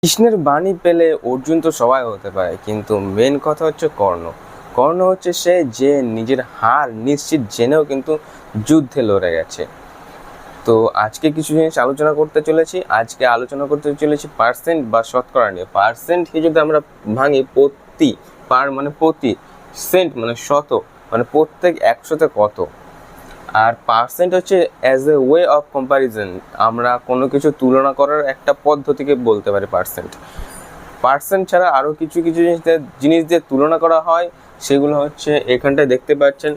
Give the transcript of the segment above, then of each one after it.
কৃষ্ণের বাণী পেলে অর্জুন তো সবাই হতে পারে, কিন্তু মেন কথা হচ্ছে কর্ণ। কর্ণ হচ্ছে সে যে নিজের হার নিশ্চিত জেনেও কিন্তু যুদ্ধে লড়ে গেছে। তো আজকে কিছু জিনিস আলোচনা করতে চলেছি। আজকে আলোচনা করতে চলেছি পার্সেন্ট বা শতকরা নিয়ে। পার্সেন্টকে যদি আমরা ভাঙি, প্রতি পার মানে প্রতি, সেন্ট মানে শত, মানে প্রত্যেক একশোতে কত। আর পার্সেন্ট হচ্ছে as a way of comparison, আমরা কোনো কিছু তুলনা করার একটা পদ্ধতিকে বলতে পারি পার্সেন্ট। পার্সেন্ট ছাড়া আরও কিছু কিছু জিনিস দিয়ে তুলনা করা হয়, সেগুলো হচ্ছে এখানটায় দেখতে পাচ্ছেন।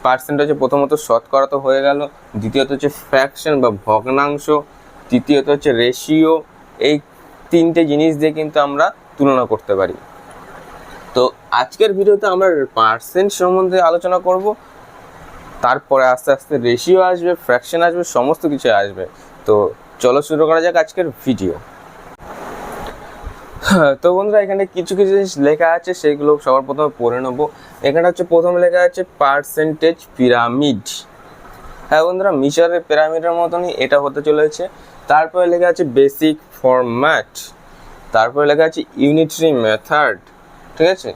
পার্সেন্ট হচ্ছে প্রথমত শতকরা তো হয়ে গেল, দ্বিতীয়ত হচ্ছে ফ্র্যাকশন বা ভগ্নাংশ, তৃতীয়ত হচ্ছে রেশিও। এই তিনটে জিনিস দিয়ে কিন্তু আমরা তুলনা করতে পারি। তো আজকের ভিডিওতে আমরা পার্সেন্ট সম্বন্ধে আলোচনা করব, তারপরে আস্তে আস্তে রেশিও আসবে, ফ্র্যাকশন আসবে, সমস্ত কিছু আসবে। তো চলো শুরু করা যাক আজকের ভিডিও। তো বন্ধুরা, এখানে কিছু কিছু জিনিস লেখা আছে, সেগুলো সবার প্রথমে পড়ে নেবো। এখানে হচ্ছে প্রথমে লেখা আছে পার্সেন্টেজ পিরামিড। হ্যাঁ বন্ধুরা, মিশরের পিরামিডের মতনই এটা হতে চলেছে। তারপরে লেখা আছে বেসিক ফরম্যাট, তারপরে লেখা আছে ইউনিটারি মেথড। ঠিক আছে,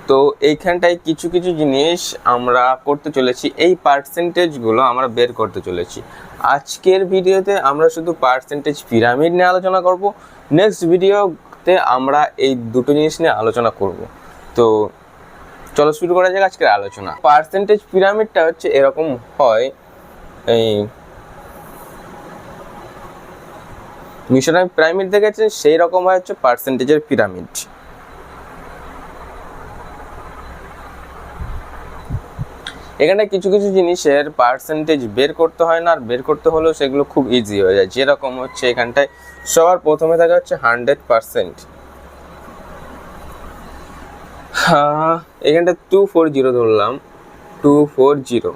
তো এইখানটায় কিছু কিছু জিনিস আমরা করতে চলেছি, এই পার্সেন্টেজগুলো আমরা বের করতে চলেছি। আজকের ভিডিওতে আমরা শুধু পার্সেন্টেজ পিরামিড নিয়ে আলোচনা করব, নেক্সট ভিডিওতে আমরা এই দুটো জিনিস নিয়ে আলোচনা করব। তো চলো শুরু করা যাক আজকের আলোচনা। পার্সেন্টেজ পিরামিডটা হচ্ছে এরকম হয়, এই মিশরের পিরামিড দেখেছেন সেই রকম হয় হচ্ছে পার্সেন্টেজের পিরামিড। এখানে কিছু কিছু জিনিসের পার্সেন্টেজ বের করতে হয় না, আর বের করতে হলেও সেগুলো খুব ইজি হয়ে যায়। যেরকম হচ্ছে এখানটায় সবার প্রথমে থাকা হচ্ছে 100%। এখানটা 240 ধরলাম, 240।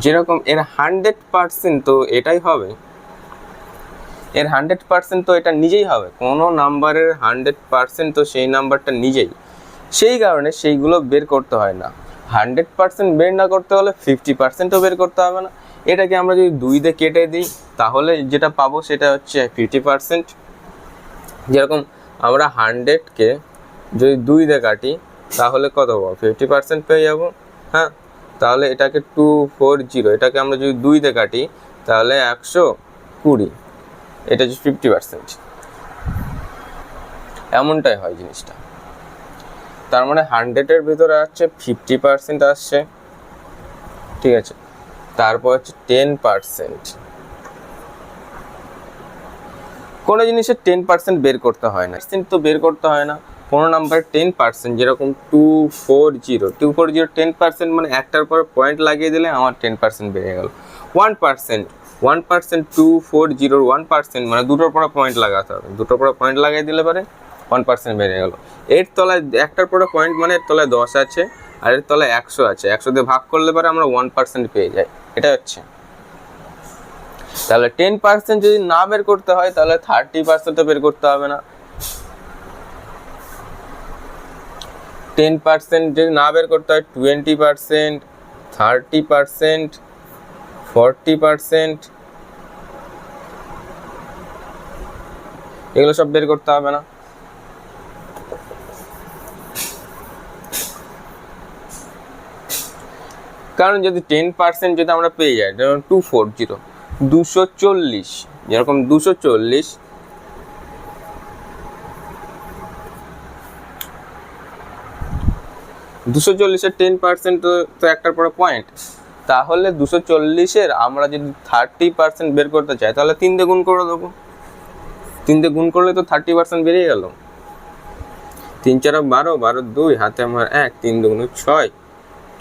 যেরকম এর 100% তো এটাই হবে, এর 100% তো এটা নিজেই হবে। কোনো নাম্বারের 100% তো সেই নাম্বারটা নিজেই, সেই কারণে সেইগুলো বের করতে হয় না। 100% বের না করতে হলে 50%ও বের করতে হবে না। এটাকে আমরা যদি 2 দিয়ে কেটে দিই, তাহলে যেটা পাবো সেটা হচ্ছে 50%। যেরকম আমরা 100কে যদি 2 দিয়ে কাটি, তাহলে কত পাবো? 50% পেয়ে যাবো। হ্যাঁ, তাহলে এটাকে 240, এটাকে আমরা যদি 2 দিয়ে কাটি, তাহলে 120, এটা হচ্ছে 50%। এমনটাই হয় জিনিসটা। তার মানে 100-এর ভিতরে আসছে 50% আসছে। ঠিক আছে, তারপর হচ্ছে 10%। কোনো জিনিসের 10% বের করতে হয় না, কিন্তু বের করতে হয় না কোনো নাম্বার 10%। যেরকম 240 10% মানে একটার পর পয়েন্ট লাগিয়ে দিলে আমার 10% বেড়ে গেল। 1%, 240 1% মানে দুটোর পরে পয়েন্ট লাগাতে হবে, দুটোর পরে পয়েন্ট লাগিয়ে দিলে পরে 1% বেড়ে গেল। এর তলায় একটার পরে পয়েন্ট মানে এর তলায় 10 আছে, আর এর তলায় 100 আছে, 100 দিয়ে ভাগ করলে পরে আমরা 1% পেয়ে যাই। এটা হচ্ছে, তাহলে 10% যদি না বের করতে হয়, তাহলে 30% বের করতে হবে না। 10% যদি না বের করতে হয়, 20%, 30%, 40%, এগুলো সব বের করতে হবে না। কারণ যদি 10% যদি আমরা পেয়ে যাই, যেমন 240, 240, যেরকম 240, দুশো 10% তো একটার পরে পয়েন্ট। তাহলে 240-এর আমরা যদি 30% বের করতে চাই, তাহলে 3 দিয়ে গুণ করে দেবো। 3 দিয়ে গুণ করলে তো 30% বেরিয়ে গেল। 3 4 12, 12 2, হাতে আমার 1, 3 2 6,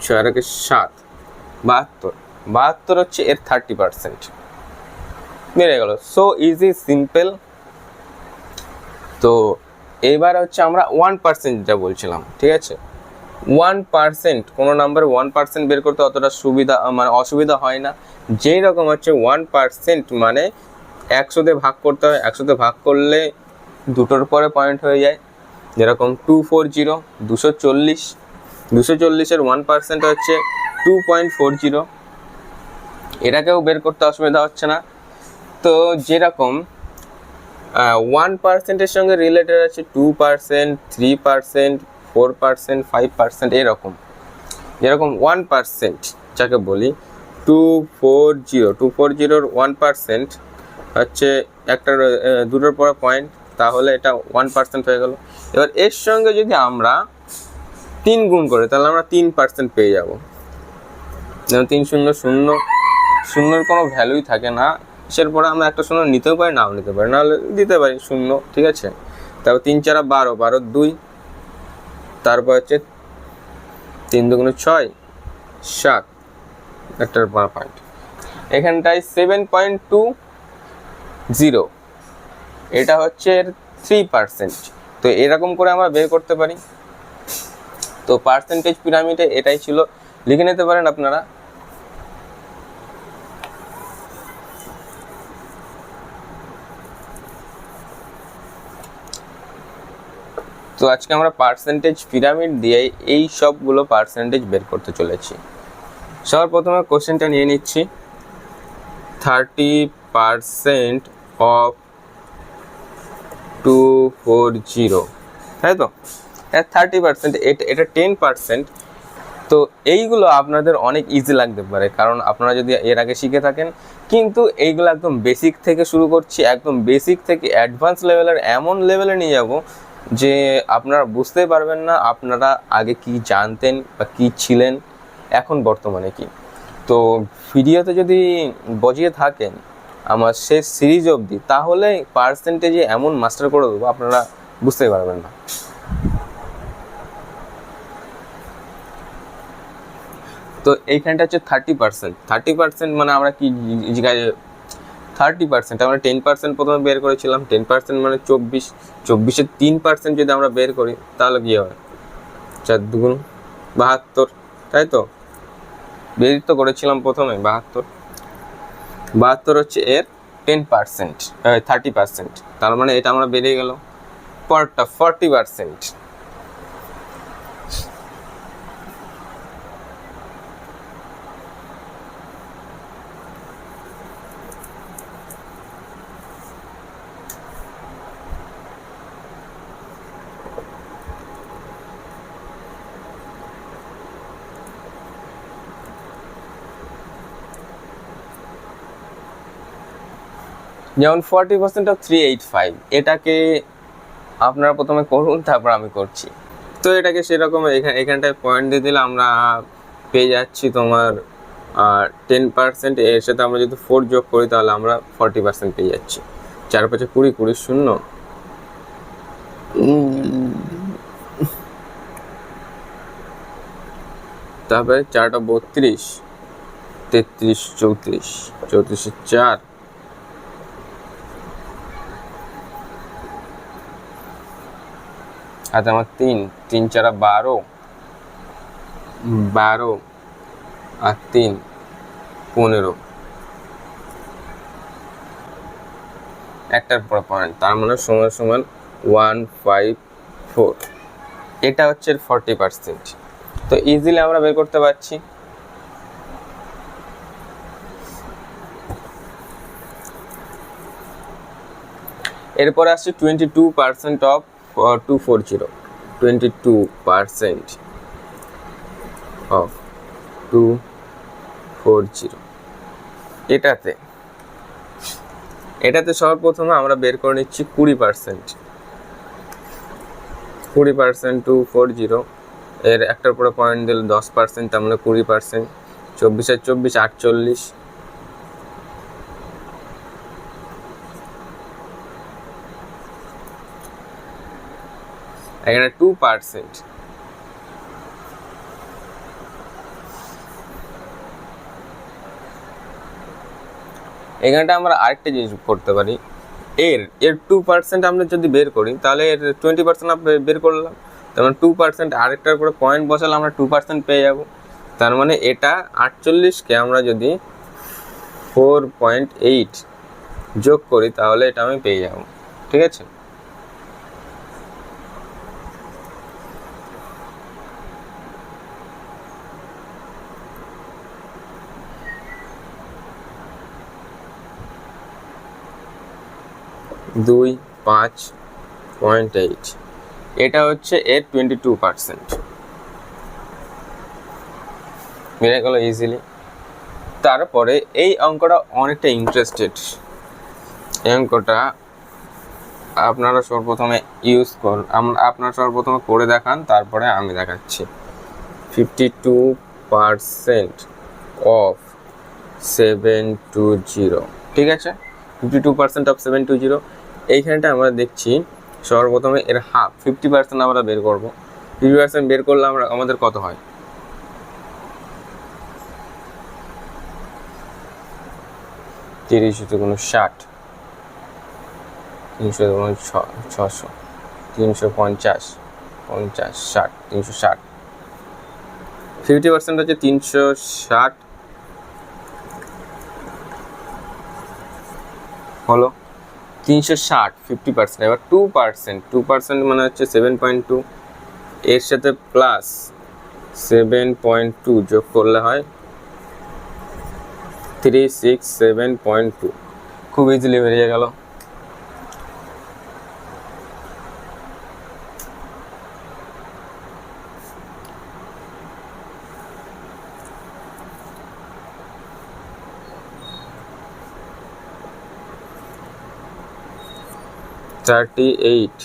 6 আর 7, 72। 72 হচ্ছে এর 30% বেড়ে গেল। So easy, simple. তো এবার হচ্ছে আমরা 1% যেটা বলছিলাম, ঠিক আছে, 1%, কোনো নাম্বার 1% বের করতে অতটা সুবিধা মানে অসুবিধা হয় না। যেই রকম হচ্ছে 1% মানে 100 দিয়ে ভাগ করতে হয়, 100 দিয়ে ভাগ করলে দুটোর পরে পয়েন্ট হয়ে যায়। যেরকম 240, 240, 240-এর 1% হচ্ছে 2.40, এটাকেও বের করতে অসুবিধা হচ্ছে না। তো যেরকম 1%-এর সঙ্গে রিলেটেড আছে 2%, 3%, 4%, 5%, এরকম। যেরকম 1% যাকে বলি 240-240-র 1% হচ্ছে একটার দুটোর পরে পয়েন্ট, তাহলে এটা 1% হয়ে গেল। এবার এর সঙ্গে যদি আমরা 3 গুণ করি তাহলে আমরা 3% পেয়ে যাব। যেমন 3 শূন্য শূন্য, শূন্যর কোনো ভ্যালুই থাকে না, এর পরে আমরা একটা শূন্য নিতেও পারি, নাও নিতে পারি, নাহলে দিতে পারি শূন্য, ঠিক আছে। তারপর 3 4 12, 12 2, তারপর হচ্ছে 3 2 6, 7, একটার পয়েন্ট। এখানটায় 7.20, এটা হচ্ছে 3%। তো এরকম করে আমরা বের করতে পারি। তো পার্সেন্টেজ পিরামিডে এটাই ছিল, লিখে নিতে পারেন আপনারা। তো আজকে আমরা পার্সেন্টেজ পিরামিড দিয়ে এই সবগুলো পার্সেন্টেজ বের করতে চলেছি। সবার প্রথমে কোশ্চেনটা নিয়ে নিচ্ছি, 30% অফ 240, তাই তো? 30%, এটা 10%। তো এইগুলো আপনাদের অনেক ইজি লাগতে পারে, কারণ আপনারা যদি এর আগে শিখে থাকেন, কিন্তু এইগুলো একদম বেসিক থেকে শুরু করছি, একদম বেসিক থেকে অ্যাডভান্স লেভেলের, এমন লেভেলে নিয়ে যাব যে আপনারা বুঝতেই পারবেন না আপনারা আগে কি জানতেন বা কি ছিলেন, এখন বর্তমানে কি। তো ভিডিওতে যদি বজিয়ে থাকেন আমার শেষ সিরিজ অবধি, তাহলে পার্সেন্টেজে এমন মাস্টার করে দেবো আপনারা বুঝতেই পারবেন না। তো এইখানটা হচ্ছে 30%, মানে আমরা কি 30% আমরা 10% প্রথমে বের করেছিলাম, 10% মানে 24-এর 3% যদি আমরা বের করি তাহলে কি হয়, 4 2 72, তাই তো? বের তো করেছিলাম প্রথমে 72 হচ্ছে এর 10%, 30%, তার মানে এটা আমরা বেরিয়ে গেল। পরটা 40%, যেমন 40% অফ 385, এটাকে আপনারা প্রথমে করুন, তারপর আমি করছি। তো এটাকে সেরকম এখানটায় পয়েন্ট দিয়ে দিলে আমরা পেয়ে যাচ্ছি তোমার 10%, এর সাথে আমরা যদি 4 যোগ করি তাহলে আমরা 40% পেয়ে যাচ্ছি। 4 5 20, 20 শূন্য, তারপরে 4টা 32, 33 34, 34 4, হাতে আমার 3 3 4 12, 12 আর 3 15, একটার পর পয়েন্ট, তার মানে সমান সমান 154। এটা হচ্ছে 40%। তো ইজিলি আমরা বের করতে পারছি। এরপরে আসছে 22% অফ 240, 22% অফ 240। এটাতে সবার প্রথমে আমরা বের করে নিচ্ছি 20%, 20% 240, এর একটার পরে পয়েন্ট দিলে 10%, তার মানে 20%, 24 আর 24 48, এখানে 2%। এখানটা আমরা আরেকটা জিনিস করতে পারি, এর 2% আমরা যদি বের করি তাহলে এর 20% আমরা বের করলাম, তার মানে 2% আরেকটার উপরে পয়েন্ট বসালে আমরা 2% পেয়ে যাব। তার মানে এটা 48কে আমরা যদি 4.8 যোগ করি তাহলে এটা আমি পেয়ে যাব, ঠিক আছে। 25.8, এটা হচ্ছে এর 22%। মিলে গেল ইজিলি। তারপরে এই অঙ্কটা অনেকটা ইন্টারেস্টেড, এই অঙ্কটা আপনারা সর্বপ্রথমে আপনারা সর্বপ্রথমে করে দেখান, তারপরে আমি দেখাচ্ছি। 52% অফ 720, ঠিক আছে, 52% অফ 720। এইখানটা আমরা দেখছি সর্বপ্রথমে এর হাফ 50% আমরা বের করবো। 50% বের করলে আমাদের কত হয়? 30 × 60, 300 × 600, 350, 50, 60, 360। 50% হচ্ছে 360 হলো 360, 50%। এবার 2% মানে হচ্ছে 7.2, এর সাথে প্লাস 7.2 যোগ করলে হয় 367.2। খুব ইজিলি বেরিয়ে গেল। $38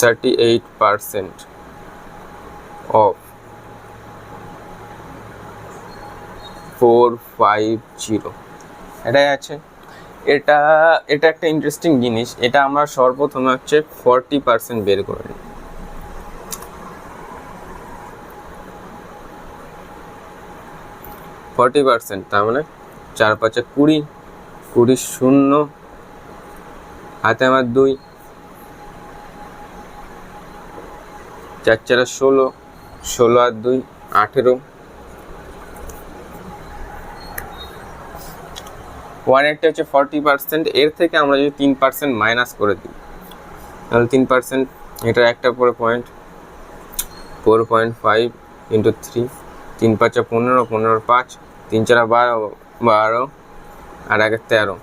38% অফ 450, এটাই আছে। এটা একটা ইন্টারেস্টিং জিনিস। এটা আমরা সর্বপ্রথমে হচ্ছে 40% বের করে নিই। 40%, তার মানে 4 × 5 = 20, 20 শূন্য, হাতে আমার 2, 4 × 4 = 16, 16 আর 2 18। 180 হচ্ছে 40%। এর থেকে আমরা যদি 3% মাইনাস করে দিই, তাহলে 3%, এটা একটা পরে পয়েন্ট, 4.5 × 3, 3 × 5 = 15, 15 × 5, 3 × 4 = 12, আর 1 = 13।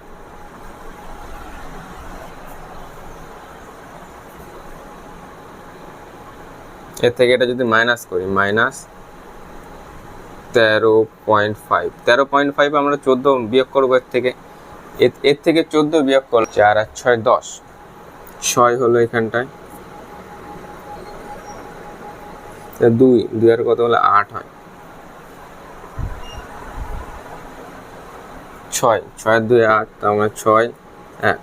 এর থেকে এটা যদি মাইনাস করি, -13.5, 13.5 আমরা 14 বিয়োগ করবো এর থেকে। এর থেকে 14 বিয়োগ করলে 4 আর 6 = 10, 6 হলো এখানটায়, 2 আর কত হলে 8 হয়, 6 আর 2 8, তার মানে 6 1,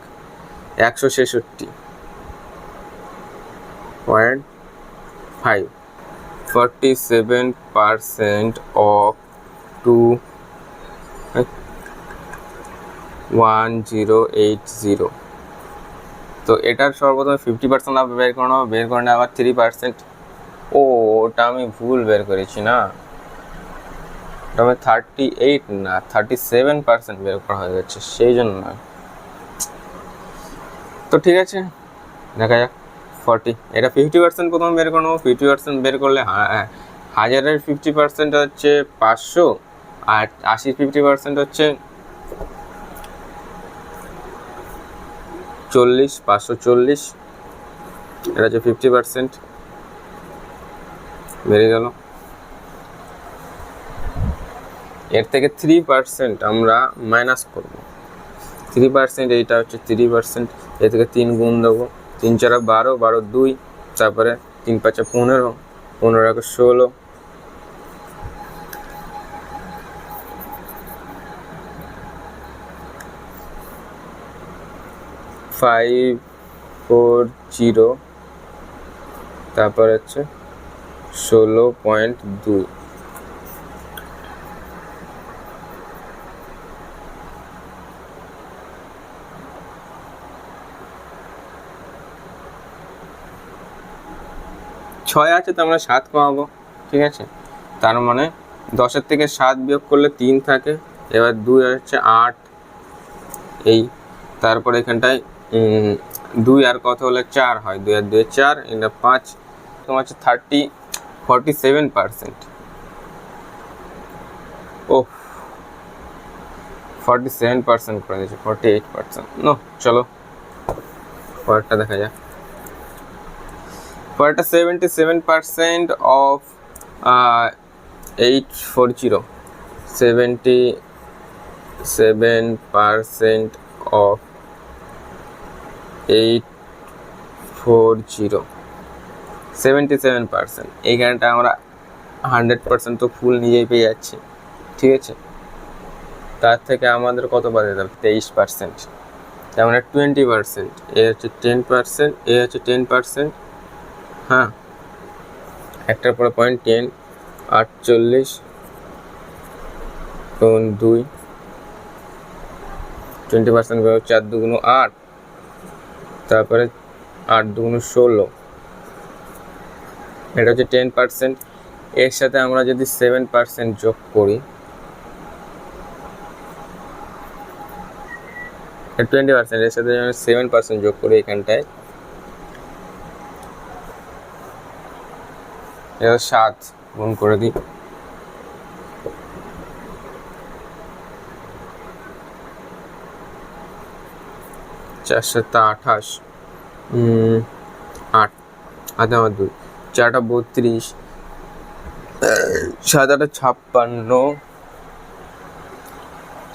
166.5, 47% of 21080। তো এটার সর্বপ্রথমে 50% লাভ বের করে নেবো, বের করে নেওয়া আবার 3%। ওটা আমি ভুল বের করেছি না, ওটা আমি 38 না 37% বের করা হয়ে গেছে, সেই জন্য। তো ঠিক আছে, দেখা যাক। 40, এটা 50% প্রথমে বের করে নেবো। 50% বের করলে 1000-এর 50% হচ্ছে 500, আর 80-র 50% হচ্ছে 40, 540। এটা হচ্ছে 50% বেড়ে গেল। এর থেকে 3% আমরা মাইনাস করব। 3%, এইটা হচ্ছে 3%, এর থেকে 3 গুণ দেবো, 3 × 4 = 12, 12 2, তারপরে 3 × 5 = 15, 15 × 1 = 16, 540, তারপর হচ্ছে 16.2। ছয় আছে, তো আমরা 7 কমাবো, ঠিক আছে। তার মানে 10-এর থেকে 7 বিয়োগ করলে 3 থাকে, এবার 2 হচ্ছে 8, এই তারপরে এখানটায় 2 আর কত হলে 4 হয়, 2 আর 2 = 4, এটা 5, তোমার হচ্ছে 47%। ও 47% করে দিয়েছে, 48%। নো, চলো পরেরটা দেখা যাক। পরেরটা 77% অফ 840, 77% অফ 840, 77%। এইখানটা আমরা 100% তো ফুল নিজেই পেয়ে যাচ্ছি, ঠিক আছে। তার থেকে আমাদের কত বাদে যাবে? 23%, তার মানে 20%। এ হচ্ছে 10%, এ হচ্ছে 10%। হ্যাঁ, একটার পরে পয়েন্ট 10, 48 গুণ 2, 20% 4 দুগুণ 8, তারপরে 8 দুগুণ 16, এটা হচ্ছে 10%। এর সাথে আমরা যদি 7% যোগ করি, 20%, এর সাথে 7% যোগ করি এখানটায়, এটা 7 গুণ করে দিই, 4 7 28, 8 হাতে আমার 2, 4 32, 7 8 56,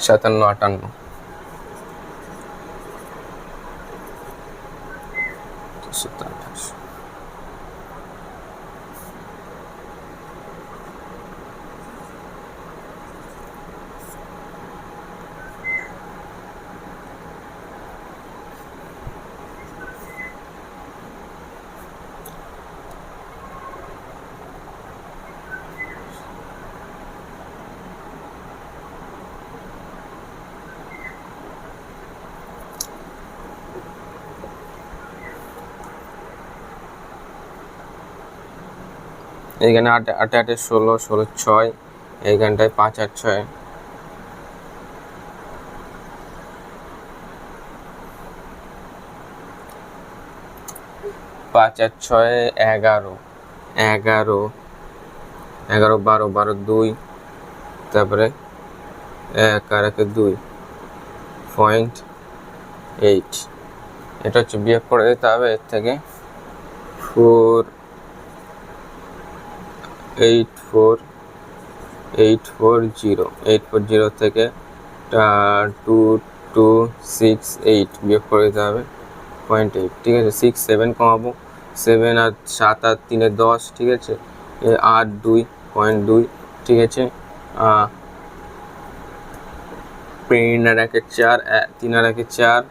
57 58, 28। এইখানে 8 8 8 16, 16 6, এইখানটায় 5 8 6, 5 8 6 11, 11 11 12 12 2, তারপরে 1 আর 1 2, 0.8। এটা হচ্ছে বিয়োগ করে দিতে হবে এর থেকে 840 থেকে 2268 বিয়োগ করে দিতে হবে 0.8, ঠিক আছে। 6 7 কমাবো, 7 আর 7 আর 3 10, ঠিক আছে। 8 2, 0.2, ঠিক আছে। 3 আর 1 4, 3 আর 1 4,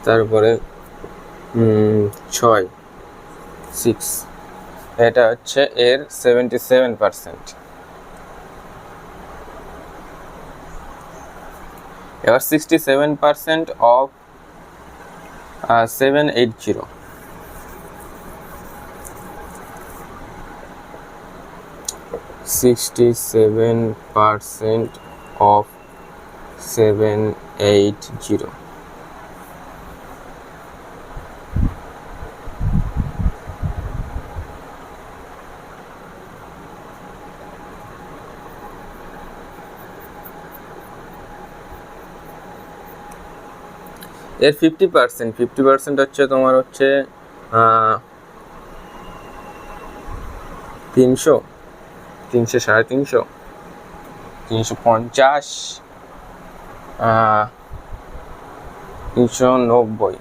তারপরে 6 6, এটা হচ্ছে এর 77%। এবার 67% অফ 780, 67% অফ 780, এর 50% হচ্ছে তোমার হচ্ছে 300, 300 350, 350, 390,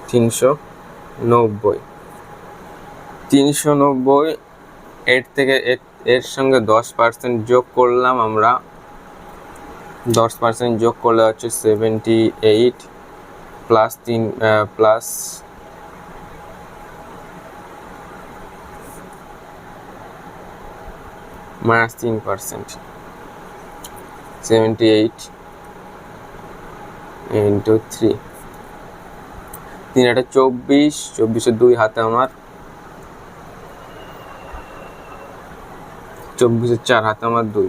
390, 390। এর থেকে এর সঙ্গে 10% যোগ করলাম আমরা, 10% যোগ করলে হচ্ছে 78 প্লাস 3 প্লাস মাইনাস 3%, 78 ইন্টু 3, 3 এটা 24, 24 2 হাতে আমার, 24 4 হাতে আমার 2,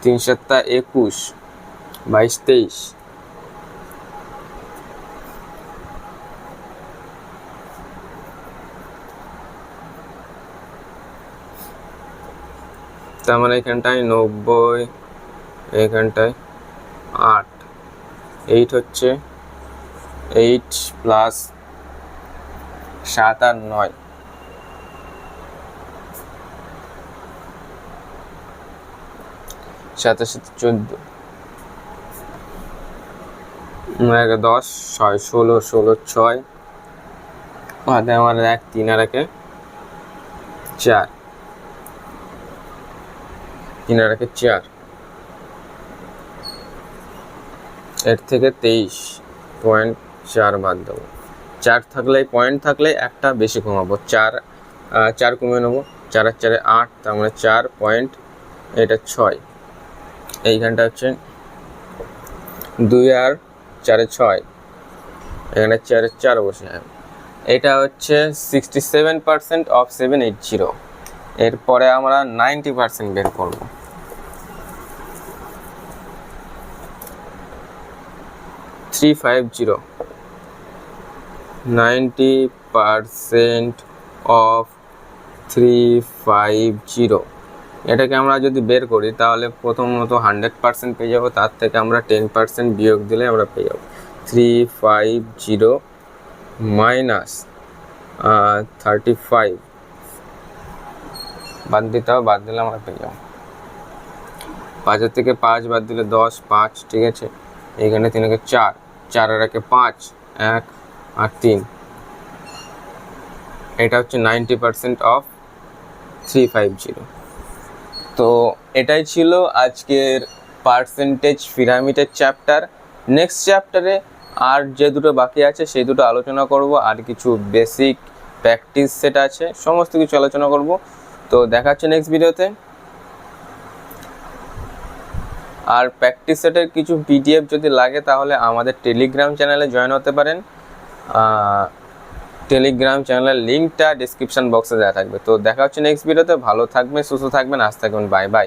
3 7 21, 22 23, তার মানে এখানটায় 90, এখানটায় 8, 8 হচ্ছে 8 প্লাস 7 আর 9, 7 আর 7 14, 10, 6, 16, 16, 6 হাতে আমার 1, 3 আর 1 4, 3 আর 1 4, এর থেকে 23.4 বাদ দেবো। 4 থাকলে পয়েন্ট থাকলে একটা বেশি কমাবো, 4 কমিয়ে নেবো, 4 আর 4 8, তার মানে 4 পয়েন্ট, এটা 6, এইখানটা হচ্ছে 2 আর 4 6, এখানে 4 4 বসে যাবে। এটা হচ্ছে 67% অফ 780। এরপরে আমরা 90% বের করব। Three 90% of 350। এটাকে আমরা যদি বের করি তাহলে প্রথমত 100% পেয়ে যাবো, তার থেকে আমরা 10% বিয়োগ দিলে আমরা পেয়ে যাবো 350 মাইনাস 35 বাদ দিতে হবে, বাদ দিলে আমরা পেয়ে যাবো 5 থেকে 5 বাদ দিলে 10, 5, ঠিক আছে। এখানে 3 কে 4, 4 আর 1 5, 1 আর 3, এটা হচ্ছে 90% অফ 350। তো এটাই ছিল আজকের পার্সেন্টেজ পিরামিডের চ্যাপ্টার। নেক্সট চ্যাপ্টারে আর যে দুটো বাকি আছে সেই দুটো আলোচনা করব, আর কিছু বেসিক প্র্যাকটিস সেট আছে, সমস্ত কিছু আলোচনা করব। তো দেখা হচ্ছে নেক্সট ভিডিওতে। আর প্র্যাকটিস সেটের কিছু পিডিএফ যদি লাগে তাহলে আমাদের টেলিগ্রাম চ্যানেলে জয়েন হতে পারেন। টেলিগ্রাম চ্যানেলের লিঙ্কটা ডিসক্রিপশন বক্সে দেওয়া থাকবে। তো দেখা হচ্ছে নেক্সট ভিডিওতে। ভালো থাকবেন, সুস্থ থাকবেন, আজ থাকবেন, বাই বাই।